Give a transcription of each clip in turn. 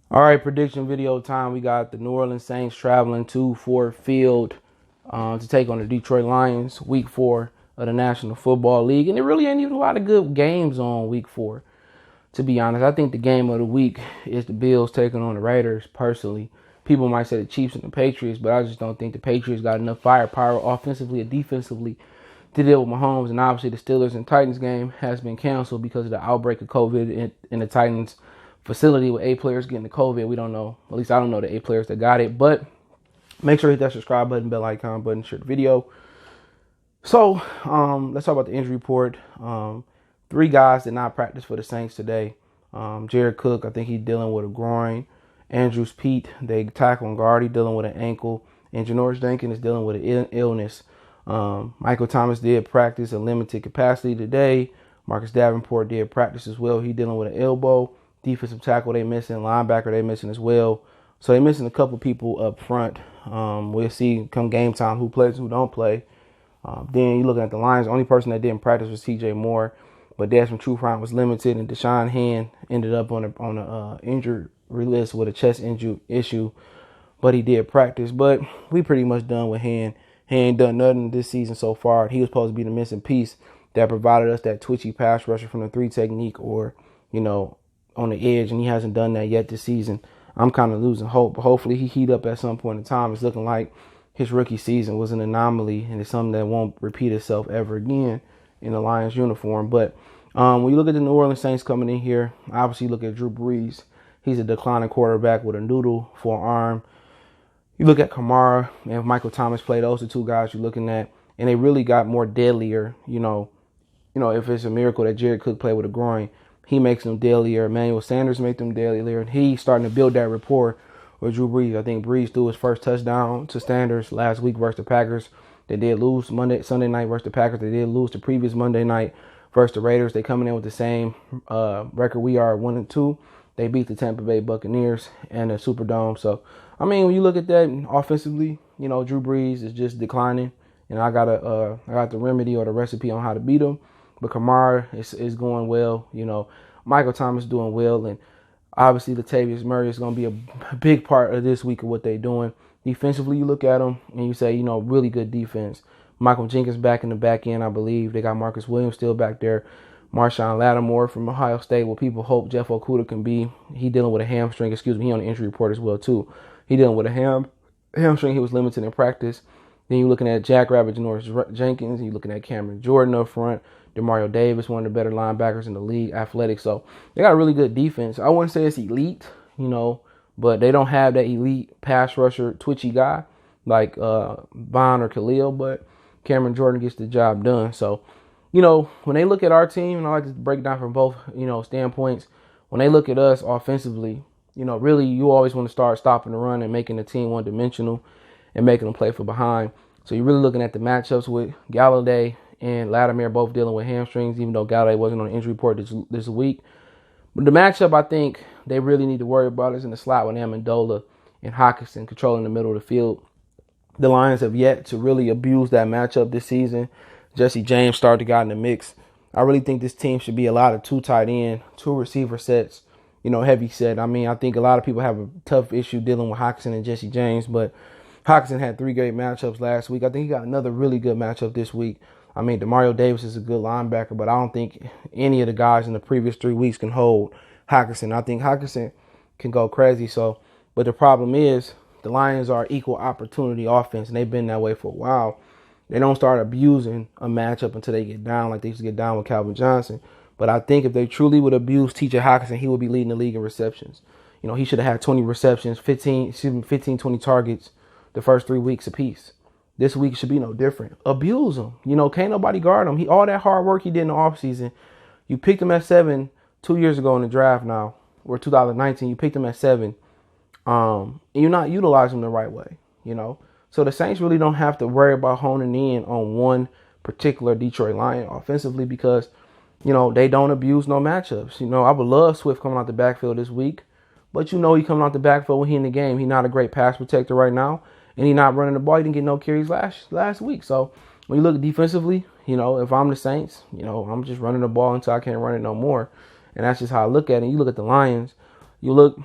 All right, prediction video time. We got the New Orleans Saints traveling to Ford Field to take on the Detroit Lions, Week 4 of the National Football League. And there really ain't even a lot of good games on Week 4, to be honest. I think the game of the week is the Bills taking on the Raiders, personally. People might say the Chiefs and the Patriots, but I just don't think the Patriots got enough firepower offensively or defensively to deal with Mahomes. And obviously the Steelers and Titans game has been canceled because of the outbreak of COVID in the Titans facility with 8 players getting the COVID. We don't know. At least I don't know the 8 players that got it. But make sure to hit that subscribe button, bell icon button, share the video. So let's talk about the injury report. 3 guys did not practice for the Saints today. Jared Cook, I think he's dealing with a groin. Andrews Pete, they tackle and guard, he's dealing with an ankle. And Janoris Jenkins is dealing with an illness. Michael Thomas did practice in limited capacity today. Marcus Davenport did practice as well. He's dealing with an elbow. Defensive tackle they missing. Linebacker they missing as well. So they missing a couple people up front. We'll see come game time who plays and who don't play. Then you looking at the Lions. The only person that didn't practice was C.J. Moore, but Desmond Trufant was limited, and Deshaun Hand ended up on a injured list with a chest injury issue, but he did practice. But we pretty much done with Hand. He ain't done nothing this season so far. He was supposed to be the missing piece that provided us that twitchy pass rusher from the 3 technique or, on the edge, and he hasn't done that yet this season. I'm kind of losing hope, but hopefully he heat up at some point in time. It's looking like his rookie season was an anomaly, and it's something that won't repeat itself ever again in the Lions uniform. But when you look at the New Orleans Saints coming in here, obviously look at Drew Brees. He's a declining quarterback with a noodle for an arm. You look at Kamara and Michael Thomas play. Those are 2 guys you're looking at, and they really got more deadlier. If it's a miracle that Jared Cook played with a groin, he makes them deadlier. Emmanuel Sanders makes them deadlier, and he's starting to build that rapport with Drew Brees. I think Brees threw his first touchdown to Sanders last week versus the Packers. They did lose Sunday night versus the Packers. They did lose the previous Monday night versus the Raiders. They coming in with the same record we are, 1-2. They beat the Tampa Bay Buccaneers and the Superdome. So, when you look at that offensively, Drew Brees is just declining, and I got the remedy or the recipe on how to beat him. But Kamara is going well. Michael Thomas doing well, and obviously Latavius Murray is going to be a big part of this week of what they're doing. Defensively, you look at them and you say, really good defense. Michael Jenkins back in the back end, I believe. They got Marcus Williams still back there. Marshawn Lattimore from Ohio State, what people hope Jeff Okudah can be. He dealing with a hamstring. He on the injury report as well, too. He dealing with a hamstring. He was limited in practice. Then you're looking at Jackrabbit Janoris Jenkins. You're looking at Cameron Jordan up front. Demario Davis, one of the better linebackers in the league, athletic. So they got a really good defense. I wouldn't say it's elite, but they don't have that elite pass rusher, twitchy guy like Vaughn or Khalil, but Cameron Jordan gets the job done. So, when they look at our team, and I like to break down from both, standpoints, when they look at us offensively, really you always want to start stopping the run and making the team one-dimensional and making them play from behind. So you're really looking at the matchups with Galladay and Lattimore both dealing with hamstrings, even though Galladay wasn't on the injury report this week. But the matchup I think they really need to worry about is in the slot with Amendola and Hockenson controlling the middle of the field. The Lions have yet to really abuse that matchup this season. Jesse James started to get in the mix. I really think this team should be a lot of 2 tight end, 2 receiver sets, heavy set. I think a lot of people have a tough issue dealing with Hockenson and Jesse James, but Hockenson had 3 great matchups last week. I think he got another really good matchup this week. Demario Davis is a good linebacker, but I don't think any of the guys in the previous 3 weeks can hold Hockenson. I think Hockenson can go crazy. But the problem is the Lions are equal opportunity offense, and they've been that way for a while. They don't start abusing a matchup until they get down, like they used to get down with Calvin Johnson. But I think if they truly would abuse T.J. Hockenson, he would be leading the league in receptions. He should have had 20 receptions, 15, 20 targets the first 3 weeks apiece. This week should be no different. Abuse him. Can't nobody guard him. All that hard work he did in the offseason. You picked him at 7 2 years ago in the draft now, or 2019. You picked him at 7. And you're not utilizing him the right way, So the Saints really don't have to worry about honing in on one particular Detroit Lion offensively because, they don't abuse no matchups. I would love Swift coming out the backfield this week, but he coming out the backfield when he in the game. He's not a great pass protector right now. And he's not running the ball. He didn't get no carries last week. So when you look defensively, if I'm the Saints, I'm just running the ball until I can't run it no more. And that's just how I look at it. You look at the Lions, you look,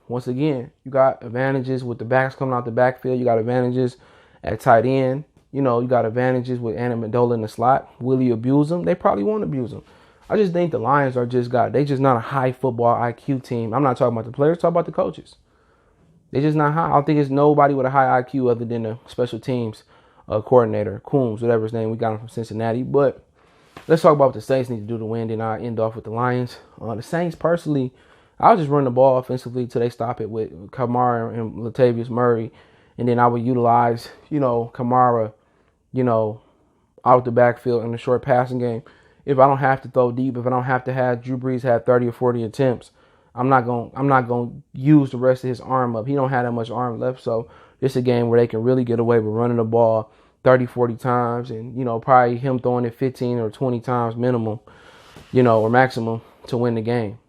once again, you got advantages with the backs coming out the backfield. You got advantages at tight end. You got advantages with Amendola in the slot. Will you abuse them? They probably won't abuse them. I just think the Lions they just not a high football IQ team. I'm not talking about the players, talking about the coaches. They're just not high. I don't think it's nobody with a high IQ other than the special teams coordinator, Coombs, whatever his name. We got him from Cincinnati. But let's talk about what the Saints need to do to win. Then I end off with the Lions. The Saints, personally, I'll just run the ball offensively till they stop it with Kamara and Latavius Murray. And then I would utilize, Kamara, out the backfield in the short passing game. If I don't have to throw deep, if I don't have to have Drew Brees have 30 or 40 attempts, I'm not gonna use the rest of his arm up. He don't have that much arm left, so it's a game where they can really get away with running the ball 30, 40 times, and probably him throwing it 15 or 20 times minimum, or maximum to win the game.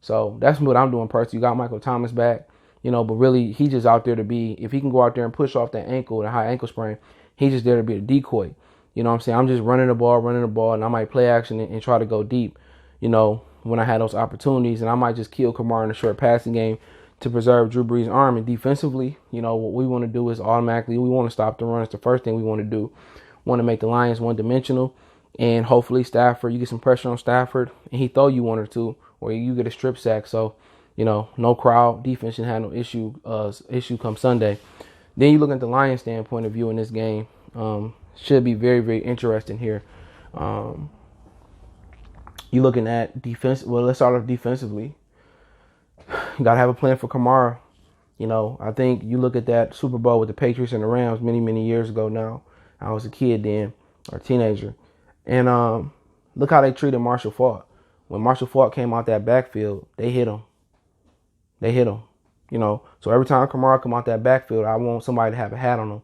So that's what I'm doing personally. You got Michael Thomas back, but really he just out there to be, if he can go out there and push off that ankle, the high ankle sprain, he's just there to be a decoy. You know what I'm saying? I'm just running the ball, and I might play action and try to go deep, when I had those opportunities. And I might just kill Kamara in the short passing game to preserve Drew Brees' arm. And defensively, what we want to do is automatically, we want to stop the run. It's the first thing we want to do. Want to make the Lions one-dimensional. And hopefully Stafford, you get some pressure on Stafford, and he throw you one or two, or you get a strip sack. So, no crowd. Defense should have no issue come Sunday. Then you look at the Lions standpoint of view in this game. Should be very, very interesting here. You're looking at defense. Well, let's start off defensively. You got to have a plan for Kamara. I think you look at that Super Bowl with the Patriots and the Rams many, many years ago now. I was a kid then, or a teenager. And look how they treated Marshall Faulk. When Marshall Faulk came out that backfield, they hit him. So every time Kamara come out that backfield, I want somebody to have a hat on them.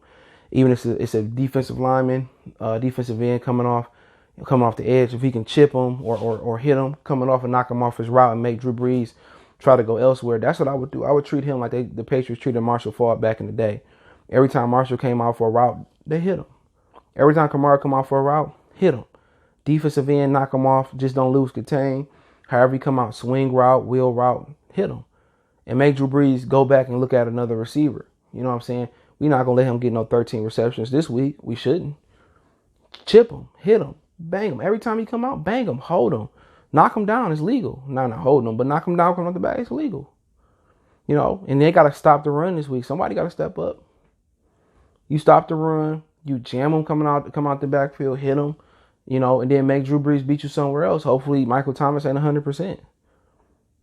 Even if it's a defensive lineman, defensive end coming off the edge, if he can chip him or hit him coming off and knock him off his route and make Drew Brees try to go elsewhere, that's what I would do. I would treat him like the Patriots treated Marshall Faulk back in the day. Every time Marshall came out for a route, they hit him. Every time Kamara come out for a route, hit him. Defensive end, knock him off, just don't lose contain. However he come out, swing route, wheel route, hit him. And make Drew Brees go back and look at another receiver. You know what I'm saying? We're not going to let him get no 13 receptions this week. We shouldn't. Chip him, hit him, bang him. Every time he come out, bang him, hold him. Knock him down. It's legal. Not holding him, but knock him down, come out the back. It's illegal. And they got to stop the run this week. Somebody got to step up. You stop the run. You jam him come out the backfield, hit him, and then make Drew Brees beat you somewhere else. Hopefully Michael Thomas ain't 100%.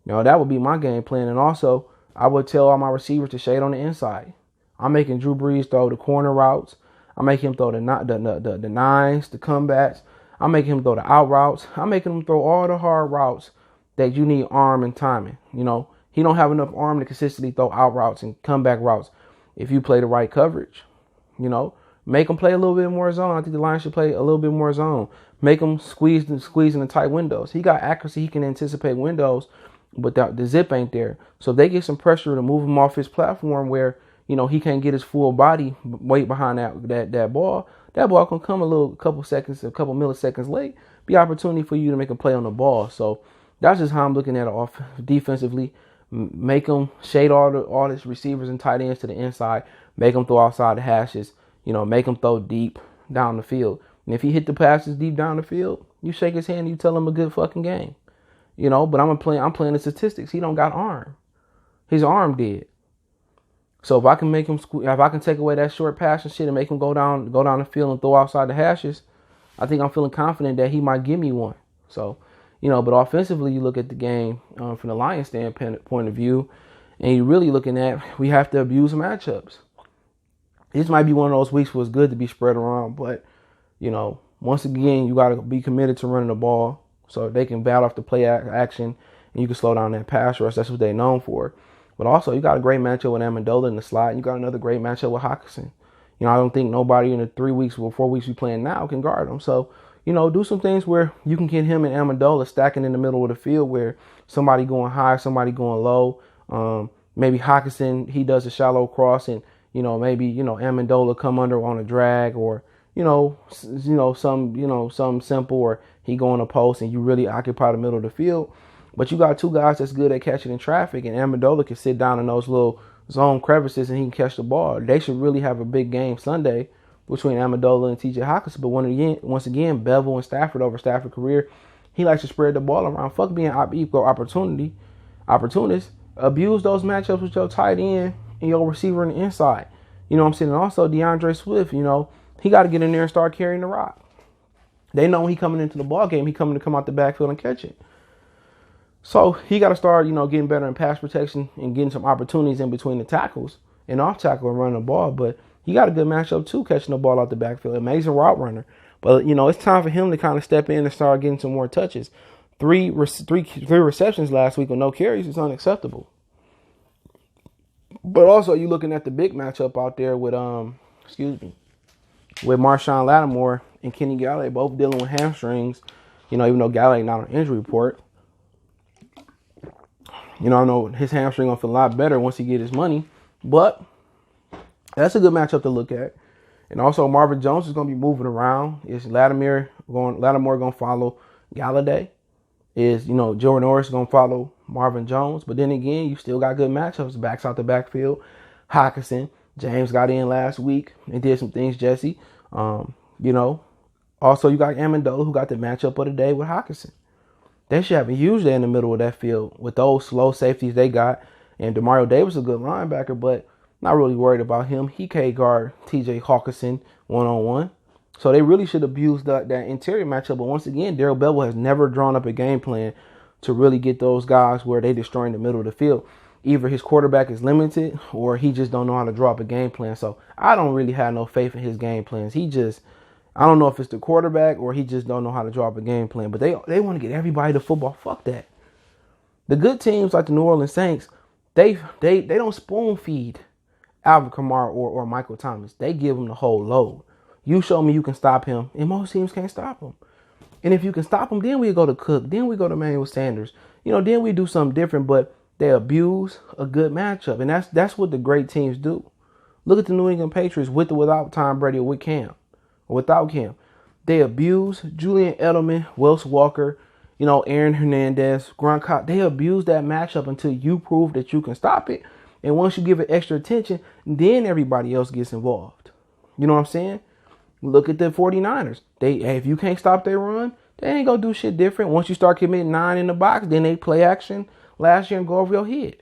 That would be my game plan. And also, I would tell all my receivers to shade on the inside. I'm making Drew Brees throw the corner routes. I'm making him throw the nines, the comebacks. I'm making him throw the out routes. I'm making him throw all the hard routes that you need arm and timing. He don't have enough arm to consistently throw out routes and comeback routes if you play the right coverage. Make him play a little bit more zone. I think the Lions should play a little bit more zone. Make him squeeze in the tight windows. He got accuracy. He can anticipate windows, but the zip ain't there. So if they get some pressure to move him off his platform where, he can't get his full body weight behind that ball, that ball can come a couple milliseconds late. Be opportunity for you to make a play on the ball. So that's just how I'm looking at it defensively. Make them shade all his receivers and tight ends to the inside. Make them throw outside the hashes. Make them throw deep down the field. And if he hit the passes deep down the field, you shake his hand and you tell him a good fucking game. But I'm playing the statistics. He don't got arm. His arm dead. So if I can take away that short pass and shit and make him go down the field and throw outside the hashes, I think I'm feeling confident that he might give me one. So, but offensively, you look at the game from the Lions standpoint of view, and you're really looking at, we have to abuse matchups. This might be one of those weeks where it's good to be spread around, but, once again, you got to be committed to running the ball so they can battle off the play action and you can slow down that pass rush. That's what they're known for. But also, you got a great matchup with Amendola in the slot, and you got another great matchup with Hockenson. I don't think nobody in the 3 weeks or 4 weeks we playing now can guard him. So, do some things where you can get him and Amendola stacking in the middle of the field where somebody going high, somebody going low. Maybe Hockenson, he does a shallow cross and, maybe, Amendola come under on a drag or, some simple, or he go on a post and you really occupy the middle of the field. But you got two guys that's good at catching in traffic, and Amendola can sit down in those little zone crevices and he can catch the ball. They should really have a big game Sunday between Amendola and TJ Hockenson. But once again, Bevel and Stafford over Stafford's career, he likes to spread the ball around. Fuck being equal opportunist. Abuse those matchups with your tight end and your receiver on the inside. You know what I'm saying? And also DeAndre Swift, he got to get in there and start carrying the rock. They know when he coming into the ball game, he coming to come out the backfield and catch it. So he got to start, getting better in pass protection and getting some opportunities in between the tackles and off tackle and running the ball. But he got a good matchup too, catching the ball out the backfield. Amazing route runner. But it's time for him to kind of step in and start getting some more touches. Three receptions last week with no carries is unacceptable. But also, you looking at the big matchup out there with Marshawn Lattimore and Kenny Galladay, both dealing with hamstrings. Even though Galladay not on injury report. I know his hamstring gonna feel a lot better once he get his money. But that's a good matchup to look at. And also, Marvin Jones is gonna be moving around. Is Lattimore gonna follow Galladay? Is Jordan Norris gonna follow Marvin Jones? But then again, you still got good matchups. Backs out the backfield. Hockenson, James got in last week and did some things. Jesse, Also, you got Amendola who got the matchup of the day with Hockenson. They should have a huge day in the middle of that field with those slow safeties they got. And Demario Davis is a good linebacker, but not really worried about him. He can't guard TJ Hockenson one-on-one. So they really should abuse that interior matchup. But once again, Darrell Bevell has never drawn up a game plan to really get those guys where they destroy in the middle of the field. Either his quarterback is limited or he just don't know how to draw up a game plan. So I don't really have no faith in his game plans. I don't know if it's the quarterback or he just don't know how to draw up a game plan. But they want to get everybody to football. Fuck that. The good teams like the New Orleans Saints, they don't spoon feed Alvin Kamara or Michael Thomas. They give him the whole load. You show me you can stop him, and most teams can't stop him. And if you can stop him, then we go to Cook. Then we go to Emmanuel Sanders. Then we do something different, but they abuse a good matchup. And that's what the great teams do. Look at the New England Patriots with or without Tom Brady or with Cam. Or without Cam. They abuse Julian Edelman, Wes Walker, Aaron Hernandez, Gronkowski. They abuse that matchup until you prove that you can stop it. And once you give it extra attention, then everybody else gets involved. You know what I'm saying? Look at the 49ers. If you can't stop their run, they ain't going to do shit different. Once you start committing 9 in the box, then they play action last year and go over your head.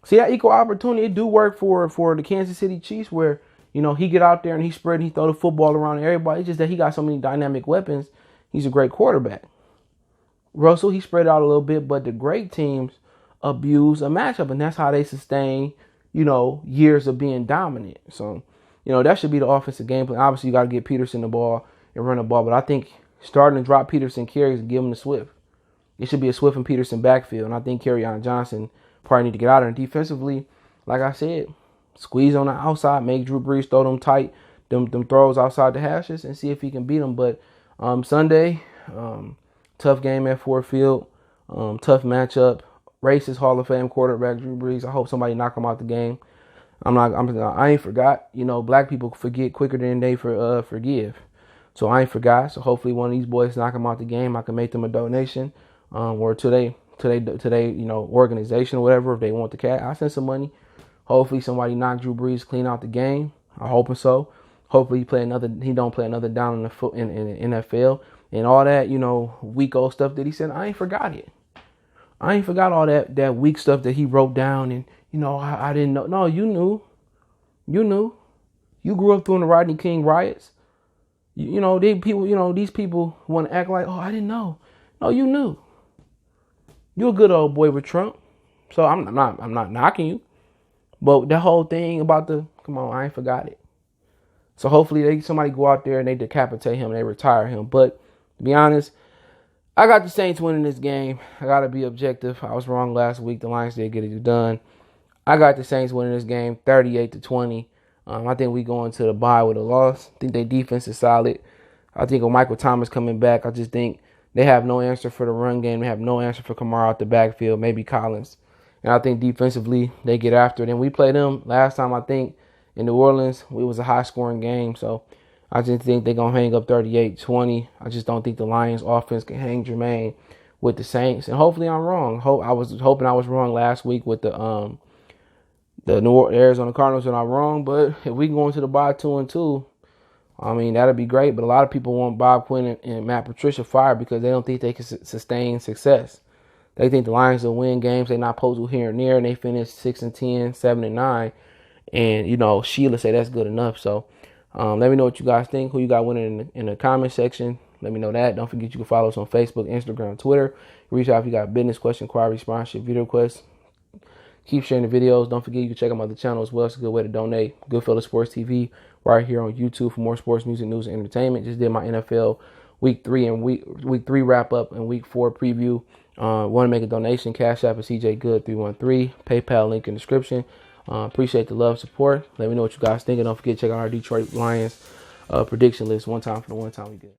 See, that equal opportunity, it do work for the Kansas City Chiefs where, he get out there and he spread and he throw the football around everybody. It's just that he got so many dynamic weapons. He's a great quarterback. Russell, he spread out a little bit, but the great teams abuse a matchup, and that's how they sustain, years of being dominant. So, that should be the offensive game plan. Obviously, you got to get Peterson the ball and run the ball, but I think starting to drop Peterson carries and give him to Swift. It should be a Swift and Peterson backfield, and I think Kerryon Johnson probably need to get out there. And defensively, like I said, squeeze on the outside, make Drew Brees throw them tight, them throws outside the hashes, and see if he can beat them. But Sunday, tough game at Ford Field, tough matchup. Racist Hall of Fame quarterback Drew Brees. I hope somebody knock him out the game. I ain't forgot. Black people forget quicker than they forgive. So I ain't forgot. So hopefully one of these boys knock him out the game. I can make them a donation, or today, organization or whatever. If they want the cat, I send some money. Hopefully somebody knock Drew Brees clean out the game. I'm hoping so. Hopefully he don't play another down in the foot in the NFL and all that weak old stuff that he said. I ain't forgot it. I ain't forgot all that weak stuff that he wrote down and I didn't know. No, you knew. You grew up during the Rodney King riots. These people want to act like, oh, I didn't know. No, you knew. You're a good old boy with Trump. So I'm not knocking you. But that whole thing about come on, I ain't forgot it. So hopefully somebody go out there and they decapitate him and they retire him. But to be honest, I got the Saints winning this game. I got to be objective. I was wrong last week. The Lions did get it done. I got the Saints winning this game 38-20. I think we go into the bye with a loss. I think their defense is solid. I think with Michael Thomas coming back, I just think they have no answer for the run game. They have no answer for Kamara out the backfield, maybe Collins. And I think defensively, they get after it. And we played them last time, I think, in New Orleans. It was a high-scoring game. So I just think they're going to hang up 38-20. I just don't think the Lions offense can hang Jermaine with the Saints, and hopefully I'm wrong. I was hoping I was wrong last week with the Arizona Cardinals, and I'm wrong. But if we can go into the bye 2-2, I mean, that'd be great. But a lot of people want Bob Quinn and Matt Patricia fired because they don't think they can sustain success. They think the Lions will win games they're not supposed to here and there, and they finish 6-10, 7-9. And, you know, Sheila said that's good enough. So let me know what you guys think, who you got winning in the comment section. Let me know that. Don't forget you can follow us on Facebook, Instagram, Twitter. Reach out if you got business question, inquiry, sponsorship, video requests. Keep sharing the videos. Don't forget you can check out my other channel as well. It's a good way to donate. Goodfellas Sports TV right here on YouTube for more sports, music, news, and entertainment. Just did my NFL week 3 and week 3 wrap up and week 4 preview. Want to make a donation? Cash App is CJ Good 313. PayPal link in the description. Appreciate the love, support. Let me know what you guys think. And don't forget to check out our Detroit Lions prediction list. One time for the one time we good.